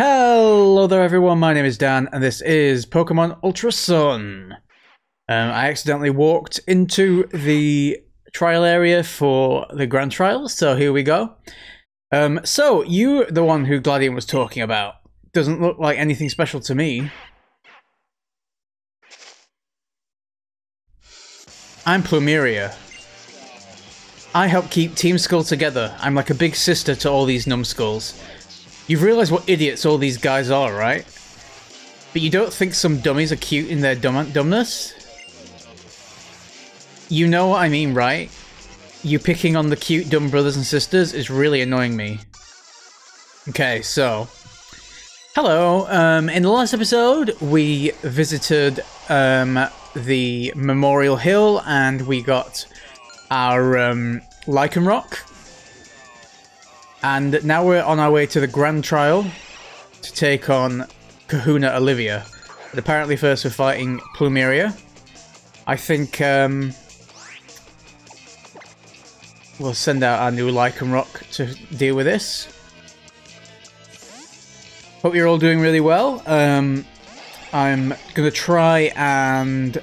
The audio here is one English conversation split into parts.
Hello there everyone, my name is Dan and this is Pokemon Ultra Sun. I accidentally walked into the trial area for the Grand Trial, so here we go. So, you, the one who Gladian was talking about, doesn't look like anything special to me. I'm Plumeria. I help keep Team Skull together. I'm like a big sister to all these numbskulls. You've realised what idiots all these guys are, right? But you don't think some dummies are cute in their dumbness? You know what I mean, right? You picking on the cute dumb brothers and sisters is really annoying me. Okay, so... Hello, in the last episode we visited the Memorial Hill and we got our Lichen Rock. And now we're on our way to the Grand Trial to take on Kahuna Olivia. But apparently first we're fighting Plumeria. I think we'll send out our new Lichen Rock to deal with this. Hope you're all doing really well. I'm going to try and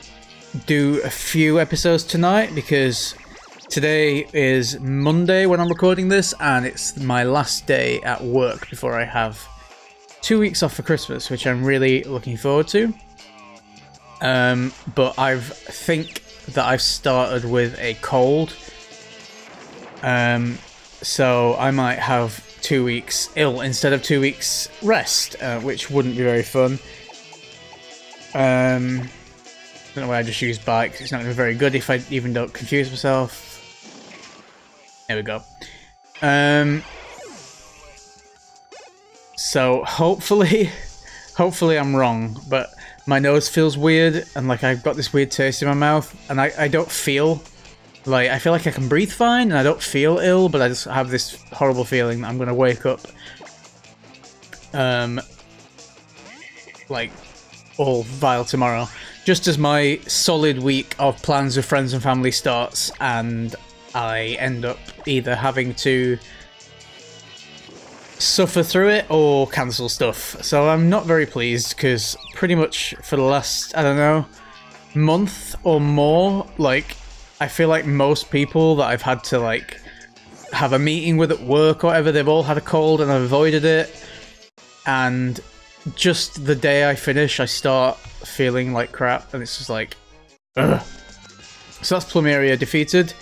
do a few episodes tonight because today is Monday when I'm recording this, and it's my last day at work before I have 2 weeks off for Christmas, which I'm really looking forward to. But I think that I've started with a cold, so I might have 2 weeks ill instead of 2 weeks rest, which wouldn't be very fun. I don't know why I just use bike. It's not going to be very good if I even don't confuse myself. There we go. So hopefully I'm wrong, but my nose feels weird and like I've got this weird taste in my mouth, and I don't feel like, I feel like I can breathe fine and I don't feel ill, but I just have this horrible feeling that I'm gonna wake up like all vile tomorrow, just as my solid week of plans with friends and family starts, and I end up either having to suffer through it or cancel stuff. So I'm not very pleased because pretty much for the last, I don't know, month or more, like, I feel like most people that I've had to, like, have a meeting with at work or whatever, they've all had a cold and I've avoided it. And just the day I finish, I start feeling like crap and it's just like, ugh. So that's Plumeria defeated.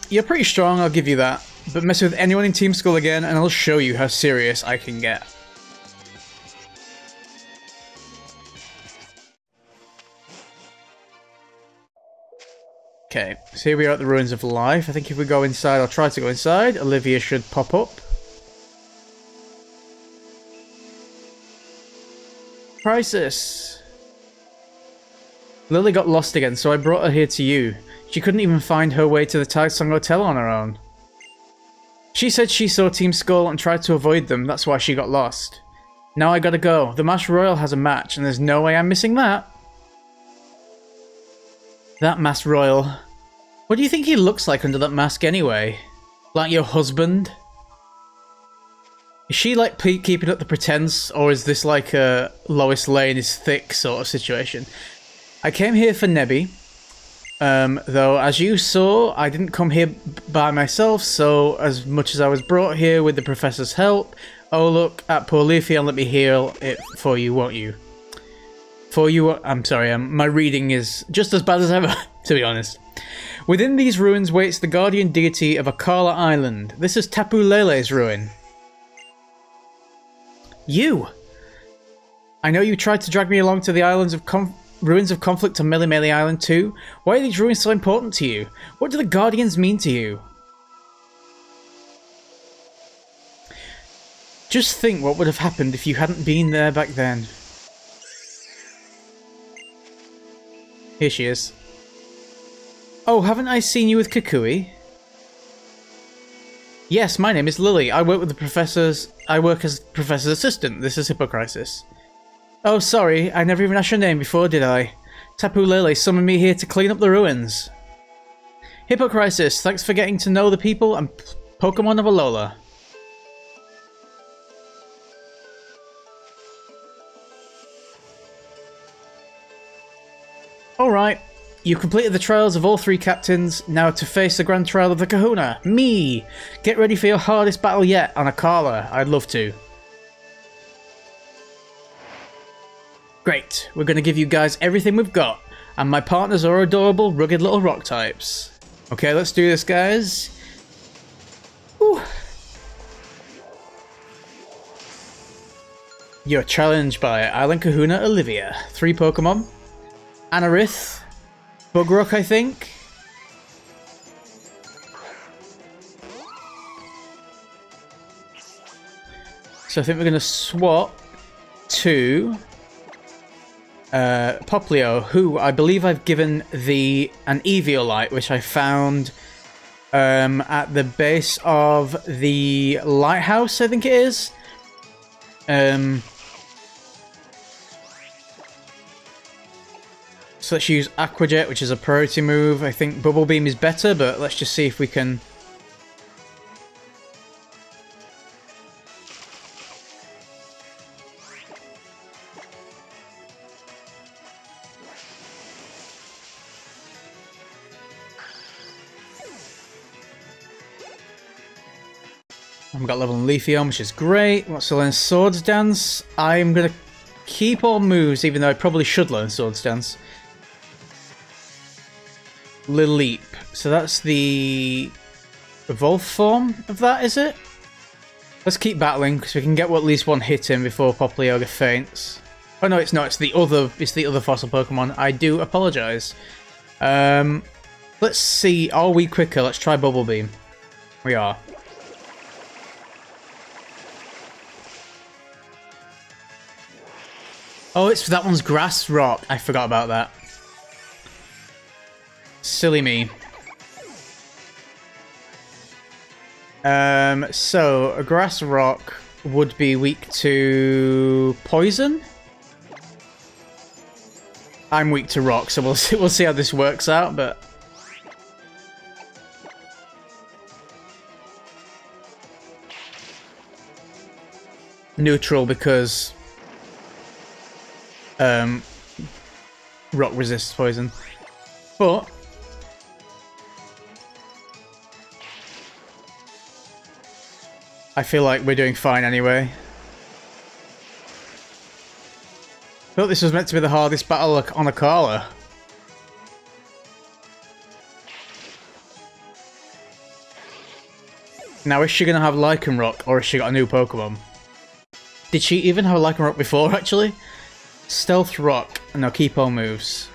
You're pretty strong, I'll give you that. But mess with anyone in Team Skull again and I'll show you how serious I can get. Okay, so here we are at the Ruins of Life. I think if we go inside, I'll try to go inside, Olivia should pop up. Crisis! Lily got lost again, so I brought her here to you. She couldn't even find her way to the Taisong Hotel on her own. She said she saw Team Skull and tried to avoid them, that's why she got lost. Now I gotta go. The Masked Royal has a match, and there's no way I'm missing that. That Masked Royal. What do you think he looks like under that mask anyway? Like your husband? Is she like keeping up the pretense, or is this like a Lois Lane is thick sort of situation? I came here for Nebby. Though, as you saw, I didn't come here by myself, so as much as I was brought here with the professor's help, oh look at poor Leafy and let me heal it for you, won't you? For you, I'm sorry, my reading is just as bad as ever, to be honest. Within these ruins waits the guardian deity of Akala Island. This is Tapu Lele's ruin. You! I know you tried to drag me along to the islands of Ruins of Conflict on Melemele Island too? Why are these ruins so important to you? What do the Guardians mean to you? Just think what would have happened if you hadn't been there back then. Here she is. Oh, haven't I seen you with Kukui? Yes, my name is Lily. I work as Professor's assistant. This is HippoCrisis. Oh, sorry, I never even asked your name before, did I? Tapu Lele summoned me here to clean up the ruins. HippoCrisis, thanks for getting to know the people and Pokemon of Alola. Alright, you completed the trials of all 3 captains, now to face the Grand Trial of the Kahuna. Me! Get ready for your hardest battle yet on Akala. I'd love to. Great, we're going to give you guys everything we've got, and my partners are adorable, rugged little rock types. Okay, let's do this, guys. Whew. You're challenged by Island Kahuna Olivia. 3 Pokemon. Anorith. Bugrock, I think. So I think we're going to swap to Popplio, who I believe I've given an Eviolite, which I found at the base of the lighthouse, I think it is. So let's use Aqua Jet, which is a priority move. I think Bubble Beam is better, but let's just see if we can... I've got level in Leafeon, which is great. What's to learn Swords Dance? I'm going to keep all moves, even though I probably should learn Swords Dance. Leap. So that's the evolve form of that, is it? Let's keep battling, because we can get at least one hit in before Popplio faints. Oh no, it's not. It's the other fossil Pokemon. I do apologise. Let's see. Are we quicker? Let's try Bubble Beam. We are. Oh, it's that one's Grass Rock. I forgot about that. Silly me. So a Grass Rock would be weak to poison. I'm weak to rock, so we'll see how this works out. But neutral because rock resists poison, but I feel like we're doing fine anyway. I thought this was meant to be the hardest battle on Akala. Now, is she going to have Lycanroc, or has she got a new Pokemon? Did she even have a Lycanroc before, actually? Stealth Rock. No, keep all moves.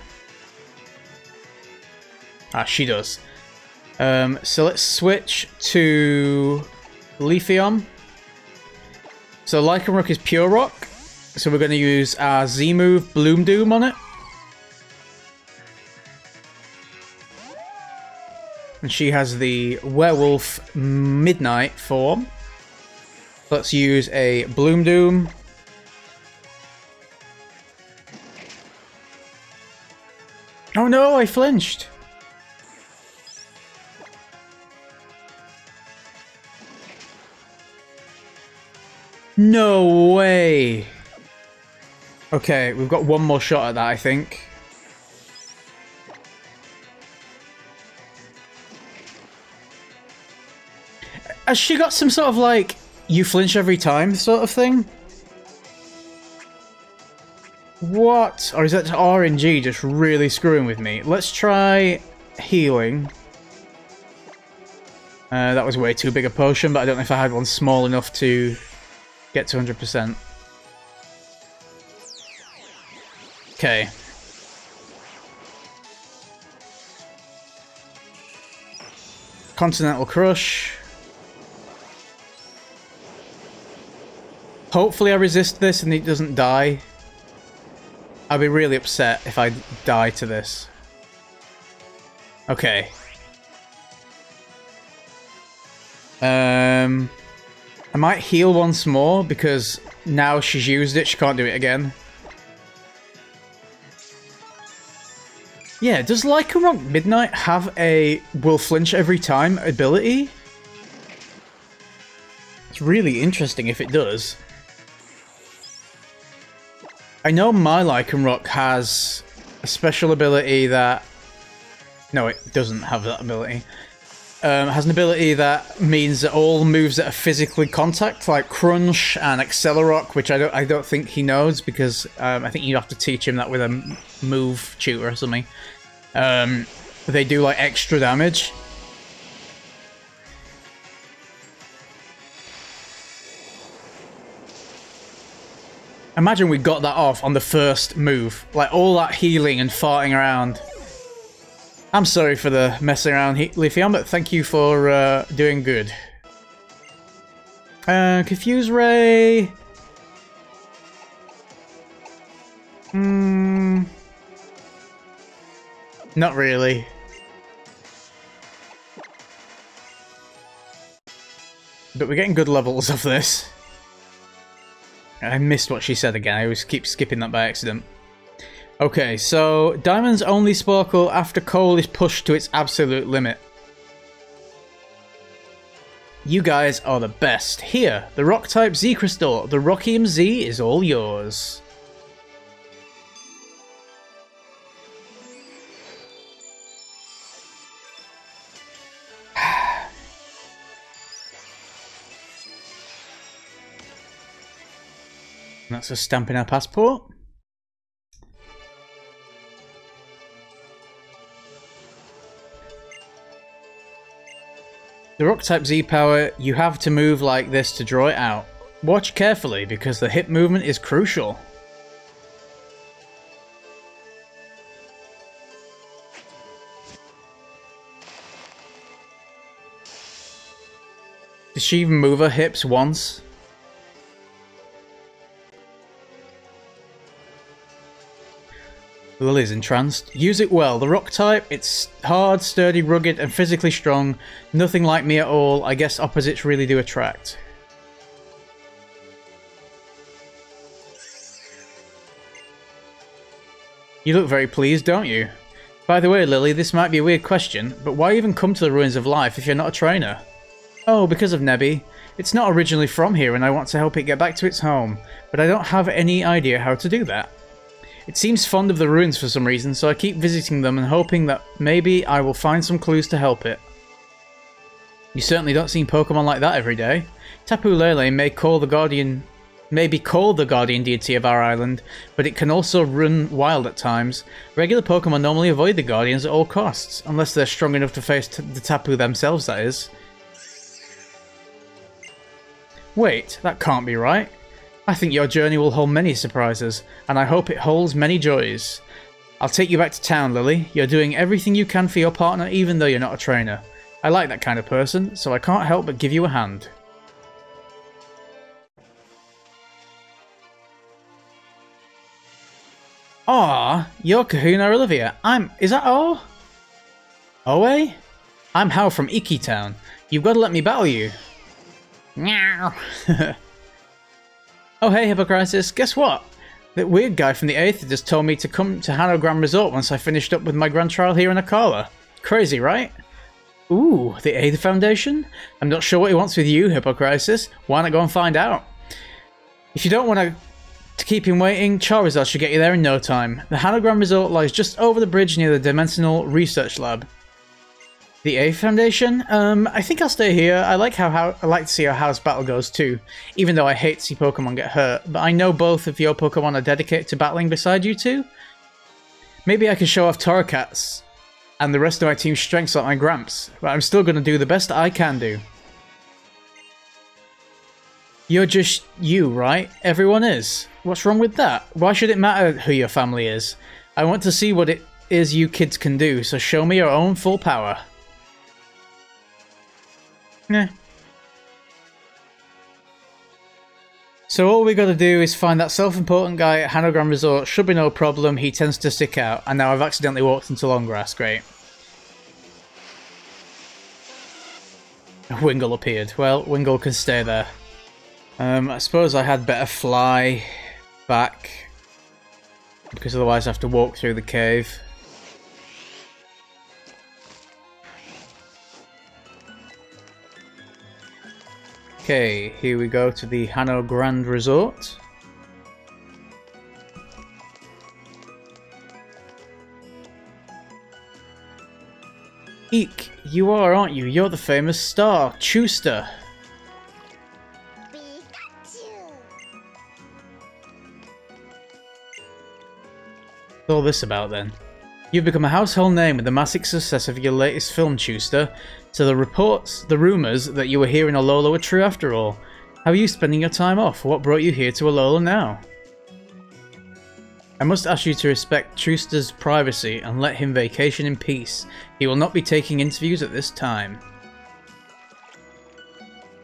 Ah, she does. So let's switch to Leafeon. So Lycanroc is Pure Rock. So we're going to use our Z move, Bloom Doom, on it. And she has the Werewolf Midnight form. Let's use a Bloom Doom. Oh no, I flinched. No way. Okay, we've got one more shot at that, I think. Has she got some sort of like, you flinch every time sort of thing? What? Or is that RNG just really screwing with me? Let's try healing. That was way too big a potion, but I don't know if I had one small enough to get to 100%. Okay. Continental Crush. Hopefully I resist this and it doesn't die. I'd be really upset if I die to this. Okay. I might heal once more because now she's used it, she can't do it again. Yeah, does Lycanroc Midnight have a will flinch every time ability? It's really interesting if it does. I know my Lycanroc has a special ability that... No, it doesn't have that ability. Has an ability that means that all moves that are physically contact, like Crunch and Accelerock, which I don't think he knows, because I think you have to teach him that with a move tutor or something. They do like extra damage. Imagine we got that off on the first move, like all that healing and farting around. I'm sorry for the messing around, Lithium, but thank you for doing good. Confuse Ray. Not really. But we're getting good levels of this. I missed what she said again. I always keep skipping that by accident. Okay, so diamonds only sparkle after coal is pushed to its absolute limit. You guys are the best. Here, the rock-type Z crystal. The Rockium Z is all yours. That's a stamp in our passport. The rock-type Z power, you have to move like this to draw it out. Watch carefully, because the hip movement is crucial. Did she even move her hips once? Lily's entranced. Use it well. The rock type, it's hard, sturdy, rugged, and physically strong. Nothing like me at all. I guess opposites really do attract. You look very pleased, don't you? By the way, Lily, this might be a weird question, but why even come to the Ruins of Life if you're not a trainer? Oh, because of Nebby. It's not originally from here and I want to help it get back to its home, but I don't have any idea how to do that. It seems fond of the ruins for some reason, so I keep visiting them and hoping that maybe I will find some clues to help it. You certainly don't see Pokemon like that every day. Tapu Lele may be called the guardian deity of our island, but it can also run wild at times. Regular Pokemon normally avoid the guardians at all costs, unless they're strong enough to face the Tapu themselves, that is. Wait, that can't be right. I think your journey will hold many surprises, and I hope it holds many joys. I'll take you back to town, Lily. You're doing everything you can for your partner, even though you're not a trainer. I like that kind of person, so I can't help but give you a hand. Aw, you're Kahuna Olivia. Is that all? Oe? I'm Hao from Iki Town. You've got to let me battle you. Meow. Oh hey, HippoCrisis, guess what? That weird guy from the 8th just told me to come to Hano Grand Resort once I finished up with my Grand Trial here in Akala. Crazy, right? Ooh, the 8th Foundation? I'm not sure what he wants with you, HippoCrisis. Why not go and find out? If you don't want to keep him waiting, Charizard should get you there in no time. The Hano Grand Resort lies just over the bridge near the Dimensional Research Lab. The 8th Foundation? I think I'll stay here. I like to see how Hao's battle goes too, even though I hate to see Pokemon get hurt, but I know both of your Pokemon are dedicated to battling beside you two. Maybe I can show off Torracats and the rest of my team's strengths like my Gramps, but I'm still going to do the best I can do. You're just you, right? Everyone is. What's wrong with that? Why should it matter who your family is? I want to see what it is you kids can do, so show me your own full power. Yeah. So all we gotta do is find that self-important guy at Hano Grand Resort. Should be no problem, he tends to stick out. And now I've accidentally walked into long grass, great. Wingull appeared. Well, Wingull can stay there. I suppose I had better fly back, because otherwise I have to walk through the cave. Okay, here we go to the Hano Grand Resort. Eek, you are, aren't you? You're the famous star, Chuster. What's all this about then? You've become a household name with the massive success of your latest film, Chuster. So the rumours that you were here in Alola were true after all. How are you spending your time off? What brought you here to Alola now? I must ask you to respect Chuster's privacy and let him vacation in peace. He will not be taking interviews at this time.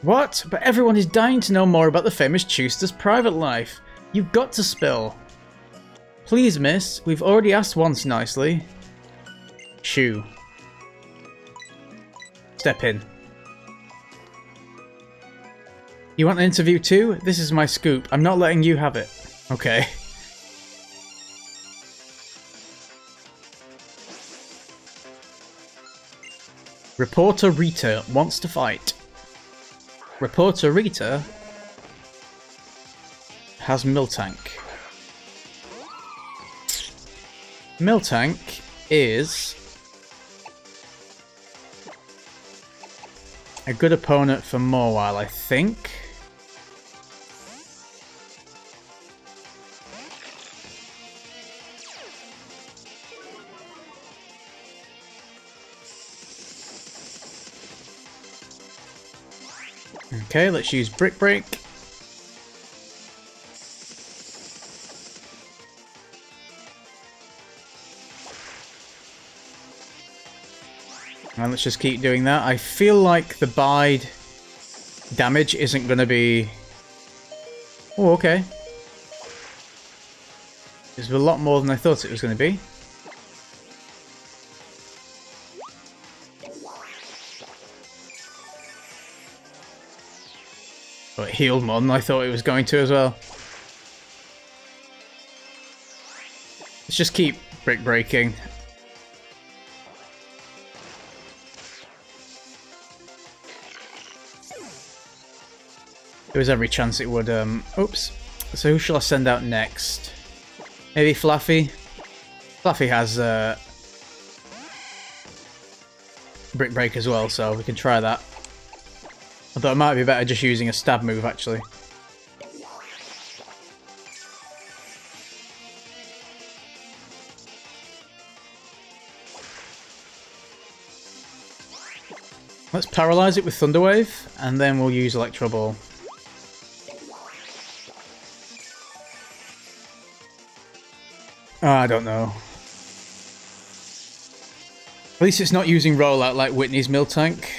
What? But everyone is dying to know more about the famous Chuster's private life. You've got to spill. Please, miss. We've already asked once nicely. Shoo. Step in. You want an interview too? This is my scoop. I'm not letting you have it. Okay. Reporter Rita wants to fight. Reporter Rita has Miltank. Miltank is a good opponent for Mawile, I think. Okay, let's use Brick Break. And let's just keep doing that. I feel like the bide damage isn't going to be... Oh, okay. It's a lot more than I thought it was going to be. Oh, it healed more than I thought it was going to as well. Let's just keep Brick Breaking. There was every chance it would, oops. So who shall I send out next? Maybe Fluffy? Fluffy has, Brick Break as well, so we can try that. Although it might be better just using a stab move, actually. Let's paralyze it with Thunder Wave, and then we'll use Electro Ball. Oh, I don't know. At least it's not using Rollout like Whitney's Miltank.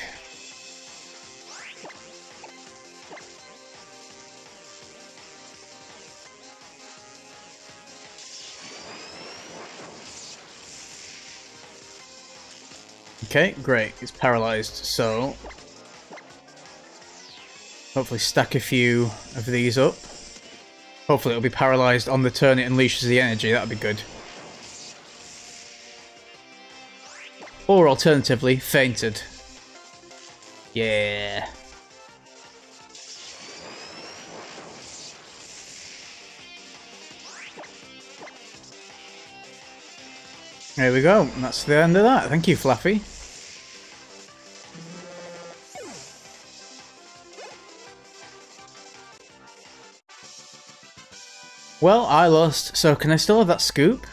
Okay, great. It's paralyzed, so hopefully stack a few of these up. Hopefully it'll be paralyzed on the turn it unleashes the energy. That'd be good. Or alternatively, fainted. Yeah. There we go. That's the end of that. Thank you, Fluffy. Well, I lost, so can I still have that scoop?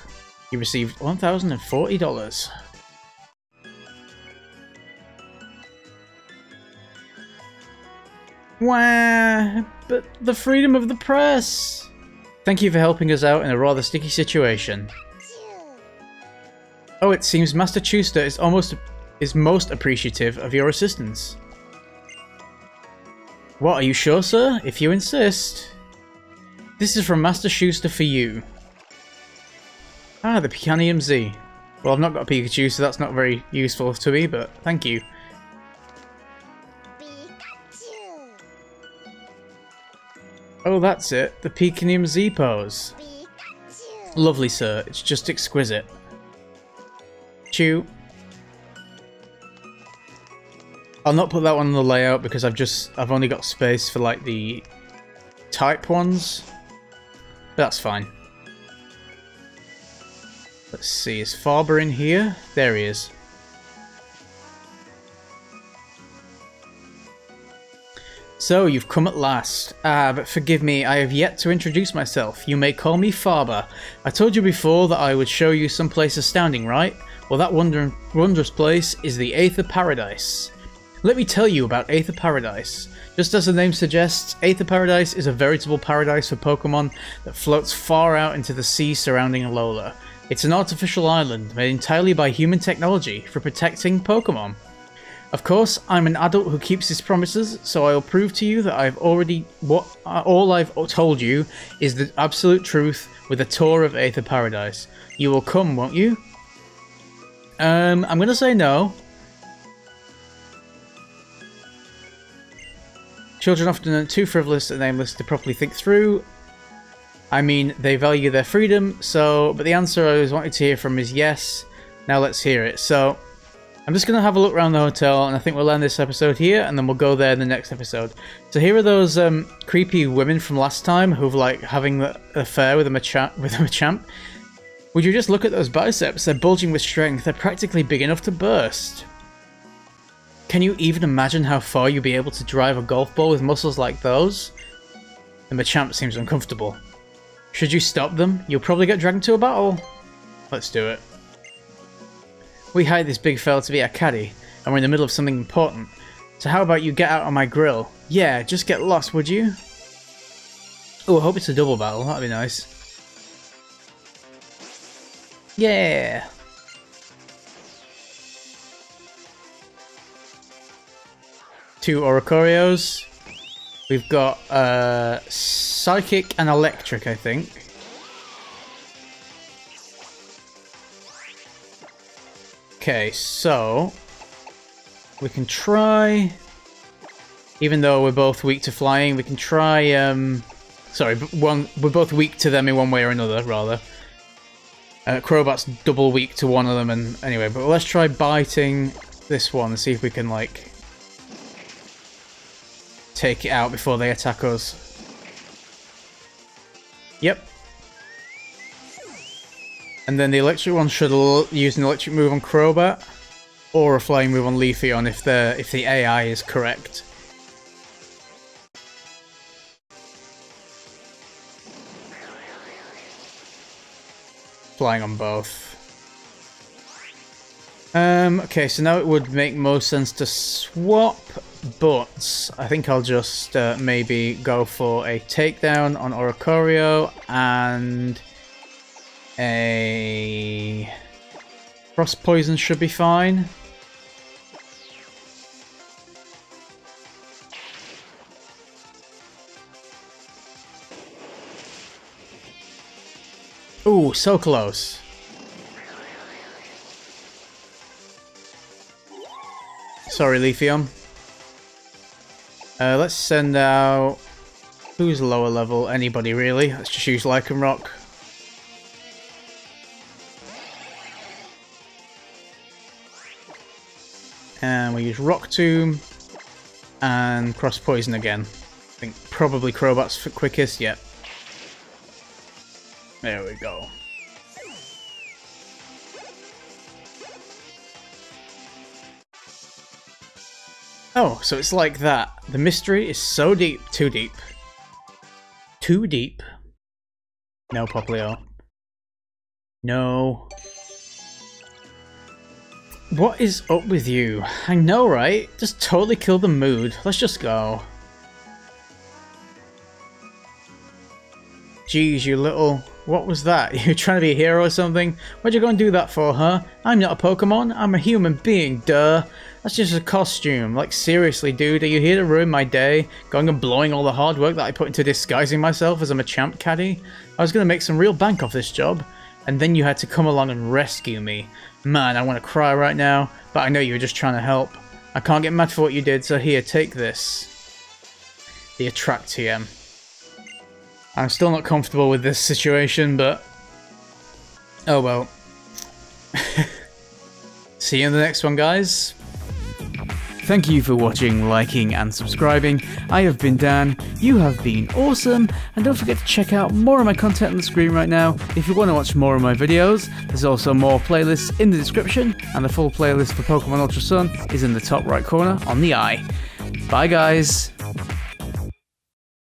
You received $1,040. Wah! But the freedom of the press! Thank you for helping us out in a rather sticky situation. Oh, it seems Master Chuster is most appreciative of your assistance. What, are you sure, sir? If you insist. This is from Master Chuster for you. Ah, the Rockinium Z. Well, I've not got a Pikachu, so that's not very useful to me, but thank you. Oh, that's it. The Rockinium Z pose. Lovely, sir. It's just exquisite. Chew. I'll not put that one in the layout because I've only got space for like the type ones. That's fine. Let's see, is Faba in here? There he is. So, you've come at last. But forgive me, I have yet to introduce myself. You may call me Faba. I told you before that I would show you some place astounding, right? Well, that wondrous place is the Aether Paradise. Let me tell you about Aether Paradise. Just as the name suggests, Aether Paradise is a veritable paradise for Pokémon that floats far out into the sea surrounding Alola. It's an artificial island made entirely by human technology for protecting Pokémon. Of course, I'm an adult who keeps his promises, so I'll prove to you that all I've told you is the absolute truth with a tour of Aether Paradise. You will come, won't you? I'm gonna say no. Children often are too frivolous and aimless to properly think through. I mean, they value their freedom, but the answer I always wanted to hear from is yes. Now let's hear it. So, I'm just going to have a look around the hotel, and I think we'll end this episode here, and then we'll go there in the next episode. So here are those creepy women from last time who've like having the affair with a Machamp. Would you just look at those biceps? They're bulging with strength. They're practically big enough to burst. Can you even imagine how far you'd be able to drive a golf ball with muscles like those? The Machamp seems uncomfortable. Should you stop them? You'll probably get dragged into a battle. Let's do it. We hired this big fella to be our caddy, and we're in the middle of something important. So how about you get out on my grill? Yeah, just get lost, would you? Oh, I hope it's a double battle. That'd be nice. Yeah! Two Oricorios. We've got Psychic and Electric, I think. Okay, so we can try, even though we're both weak to flying, we can try, sorry, we're both weak to them in one way or another, rather. Crobat's double weak to one of them, and anyway, but let's try biting this one and see if we can, like, take it out before they attack us. Yep. And then the electric one should use an electric move on Crobat, or a flying move on Leafeon if the AI is correct. Flying on both. Okay, so now it would make most sense to swap, but I think I'll just maybe go for a takedown on Oricorio and a Frost Poison should be fine. Ooh, so close. Sorry, Leafeon. Let's send out... Who's lower level? Anybody, really. Let's just use Lycanroc. And we use Rock Tomb and Cross Poison again. I think probably Crobat's for quickest, yep. There we go. Oh, so it's like that. The mystery is so deep. Too deep. Too deep. No, Poplio. No. What is up with you? I know, right? Just totally kill the mood. Let's just go. Jeez, you little... What was that? You trying to be a hero or something? What'd you go and do that for, huh? I'm not a Pokemon. I'm a human being, duh. That's just a costume. Like, seriously, dude, are you here to ruin my day? Going and blowing all the hard work that I put into disguising myself as a Machamp caddy? I was gonna make some real bank off this job. And then you had to come along and rescue me. Man, I want to cry right now, but I know you were just trying to help. I can't get mad for what you did, so here, take this. The Attract TM. I'm still not comfortable with this situation, but... oh well. See you in the next one, guys. Thank you for watching, liking and subscribing. I have been Dan, you have been awesome, and don't forget to check out more of my content on the screen right now. If you want to watch more of my videos, there's also more playlists in the description, and the full playlist for Pokemon Ultra Sun is in the top right corner on the eye. Bye guys!